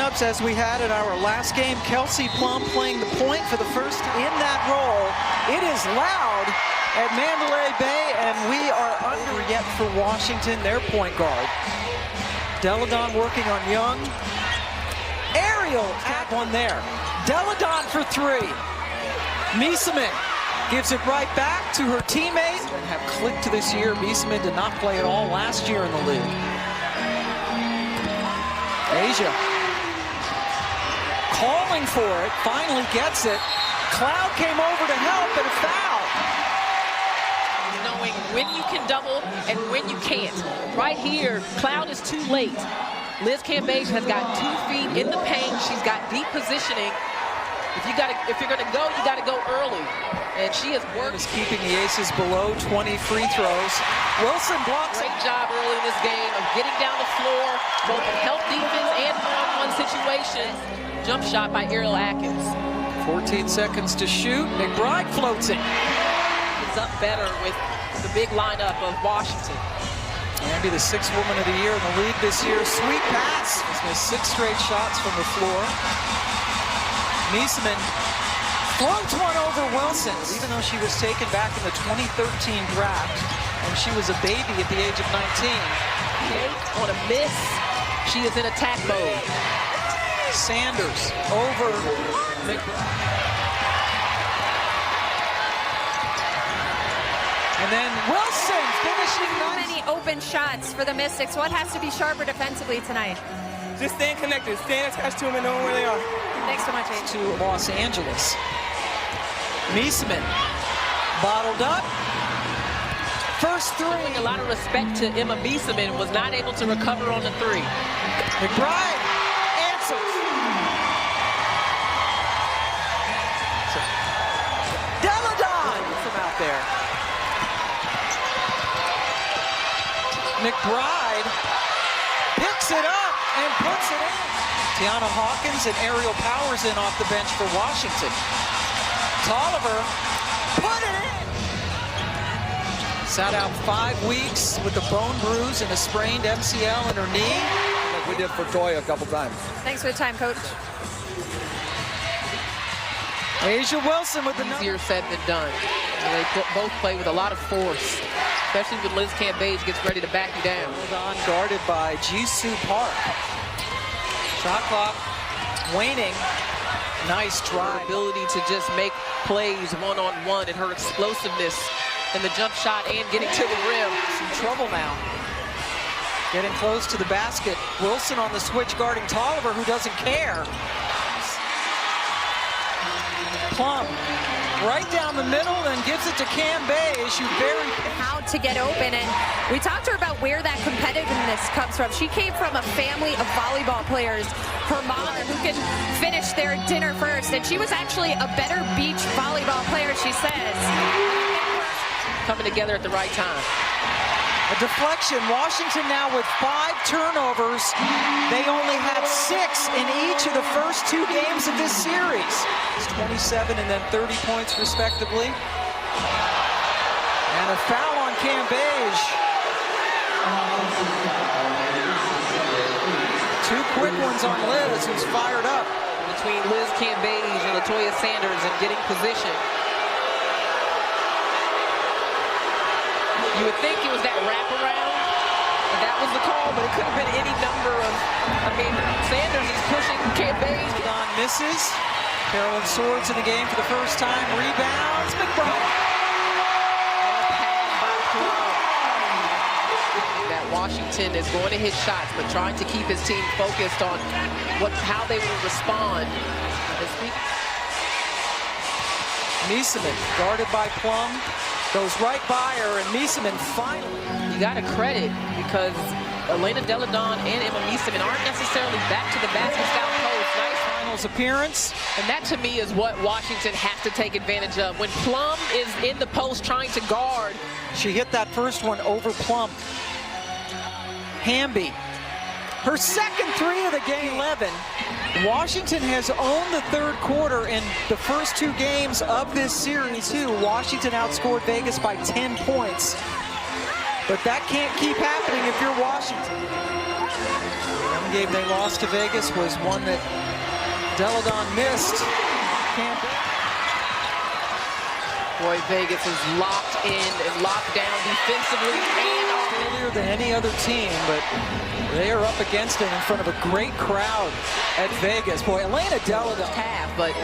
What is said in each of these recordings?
lineups as we had in our last game. Kelsey Plum playing the point for the first in that role. It is loud at Mandalay Bay, and we are under yet for Washington, their point guard. Deladon working on Young. Aerial at one there. Deladon for three. Miesemann gives it right back to her teammate. And have clicked this year. Miesemann did not play at all last year in the league. Asia calling for it, finally gets it. Cloud came over to help, and a foul. Knowing when you can double and when you can't. Right here, Cloud is too late. Liz Cambage has got 2 feet in the paint. She's got deep positioning. If you're gonna go, you gotta go early. And she has worked. Is keeping the Aces below 20 free throws. Wilson blocks. Great job early in this game of getting down the floor, both in help defense and one-on-one situations. Jump shot by Ariel Atkins. 14 seconds to shoot. McBride floats it. It's up better with the big lineup of Washington. Andy, the 6th woman of the year in the league this year. Sweet pass. She's missed 6 straight shots from the floor. Miesemann floats one over Wilson, even though she was taken back in the 2013 draft, and she was a baby at the age of 19. On a miss, she is in attack mode. Sanders over McBride. And then Wilson finishing nice. Many open shots for the Mystics. What has to be sharper defensively tonight? Just staying connected, staying attached to them and knowing where they are. Thanks so much, Aiden. To Los Angeles. Miesemann bottled up. First three. Showing a lot of respect to Emma Miesemann, was not able to recover on the 3. McBride answers. Deladon from out there. McBride picks it up and puts it in. Tiana Hawkins and Ariel Powers in off the bench for Washington. Tolliver put it in. Sat out 5 weeks with a bone bruise and a sprained MCL in her knee. Like we did for Toya a couple times. Thanks for the time, Coach. Asia Wilson with the easier said than done. And they both play with a lot of force, especially when Liz Cambage gets ready to back you down. On guarded by Jisoo Park. Shot clock waning. Nice drive. Her ability to just make plays one-on-one and her explosiveness in the jump shot and getting to the rim. Some trouble now. Getting close to the basket. Wilson on the switch guarding Tolliver, who doesn't care. Plum right down the middle, then gives it to Cambage, who very how to get open, and we talked to her about where that competitiveness comes from. She came from a family of volleyball players. Her mom, who can finish their dinner first, and she was actually a better beach volleyball player, she says. Coming together at the right time. A deflection. Washington now with 5 turnovers. They only had 6 in each of the first 2 games of this series. It's 27 and then 30 points respectively. And a foul on Cambage. 2 quick ones on Liz, who's fired up. Between Liz Cambage and Latoya Sanders and getting position. You would think it was that wraparound, and that was the call, but it could have been any number of, Sanders is pushing Cambage. Don misses. Carolyn Swords in the game for the first time. Rebounds. McBride. That Washington is going to hit shots, but trying to keep his team focused on how they will respond. Miesemann guarded by Plum. Goes right by her, and Miesemann finally. You got to credit, because Elena Deladon and Emma Miesemann aren't necessarily back to the basket south post. Nice finals appearance. And that to me is what Washington has to take advantage of. When Plum is in the post trying to guard. She hit that first one over Plum. Hamby. Her second 3 of the game. 11. Washington has owned the 3rd quarter in the first 2 games of this series, too. Washington outscored Vegas by 10 points. But that can't keep happening if you're Washington. game they lost to Vegas was one that Deladon missed. Boy, Vegas is locked in and locked down defensively and earlier than any other team, but they are up against it in front of a great crowd at Vegas. Boy, Elena Deladon. Half, but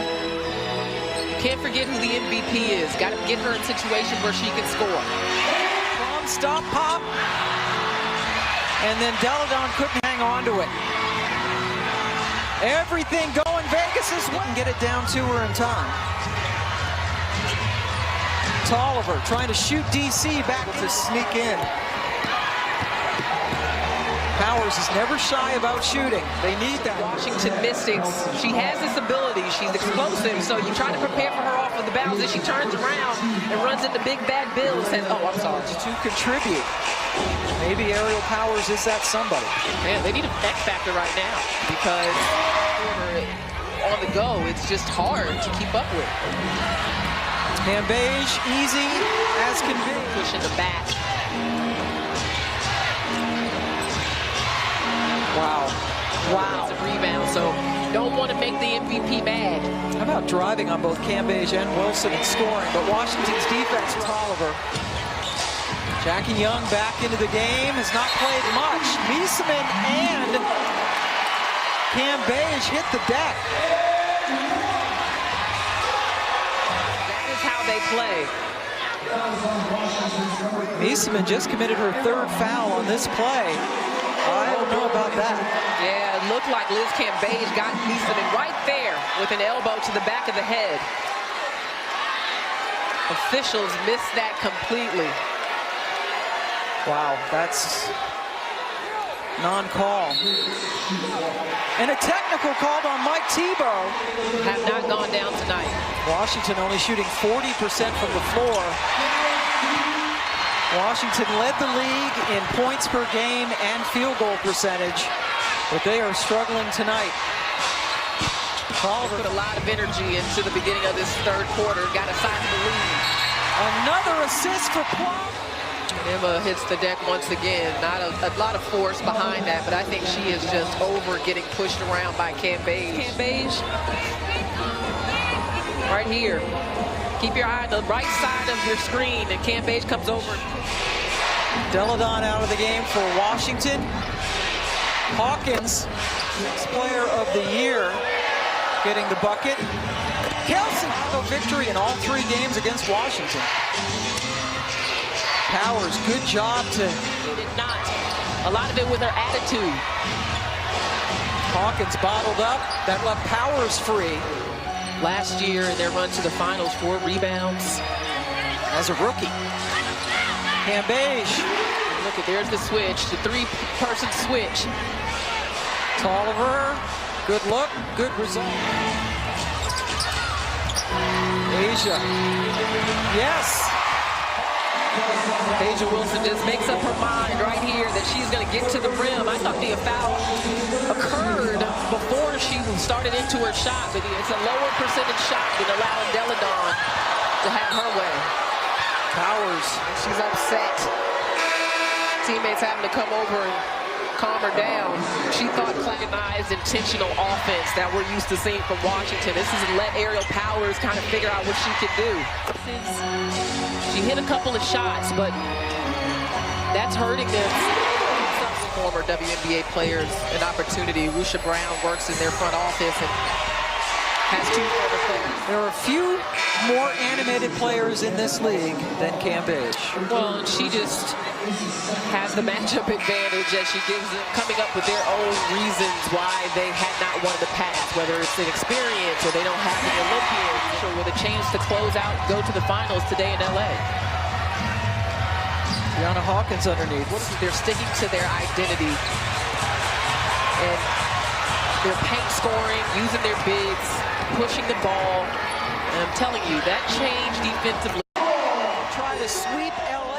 you can't forget who the MVP is. Got to get her in situations where she can score. Stop pop, and then Deladon couldn't hang on to it. Everything going Vegas' way. Get it down to her in time. Tolliver trying to shoot DC back to sneak in. Powers is never shy about shooting. They need that. Washington Mystics, she has this ability. She's explosive, so you try to prepare for her off of the bounce, and she turns around and runs into big bad Bill and says, oh, I'm sorry. To contribute. Maybe Aerial Powers is that somebody. Man, they need an X factor right now because on the go, it's just hard to keep up with. Cambage, easy as can be. Pushing the back. Wow. Wow. It's a rebound, so don't want to make the MVP mad. How about driving on both Cambage and Wilson and scoring? But Washington's defense, Tolliver. Jackie Young back into the game, has not played much. Miesemann and Cambage hit the deck. That is how they play. Miesemann just committed her third foul on this play. I don't know about that. Yeah, it looked like Liz Cambage got Miesemann right there with an elbow to the back of the head. Officials missed that completely. Wow, that's non-call. And a technical called on Mike Tebow. Have not gone down tonight. Washington only shooting 40% from the floor. Washington led the league in points per game and field goal percentage, but they are struggling tonight. Tolliver put a lot of energy into the beginning of this third quarter. Got a sizable lead. Another assist for Plum. Emma hits the deck once again. Not a lot of force behind that, but I think she is just over getting pushed around by Cambage. Cambage, right here. Keep your eye on the right side of your screen, and Cambage comes over. Deladon out of the game for Washington. Hawkins, player of the year, getting the bucket. Kelsey, a victory in all 3 games against Washington. Powers, good job to... Did not. A lot of it with her attitude. Hawkins bottled up. That left Powers free. Last year in their run to the finals, 4 rebounds. As a rookie. Cambage. Look at, there's the switch, the 3-person switch. Tolliver, good look, good result. Asia, yes. Asia Wilson just makes up her mind right here that she's going to get to the rim. I thought the foul occurred before she started into her shot, but it's a lower percentage shot than allowing Deladon to have her way. Powers. She's upset. Teammates having to come over and calm her down. She thought organized, intentional offense that we're used to seeing from Washington. This is to let Aerial Powers kind of figure out what she can do. She hit a couple of shots, but that's hurting them. Some former WNBA players an opportunity. Rusha Brown works in their front office and has 2 former players. There are a few more animated players in this league than Cambage. Well, she just has the matchup advantage as she gives them, coming up with their own reasons why they had not won the past, whether it's an experience or they don't have the Olympians, or with a chance to close out, go to the finals today in LA. Deanna Hawkins underneath. They're sticking to their identity. And they're paint scoring, using their bigs, pushing the ball. And I'm telling you, that changed defensively. Try to sweep LA.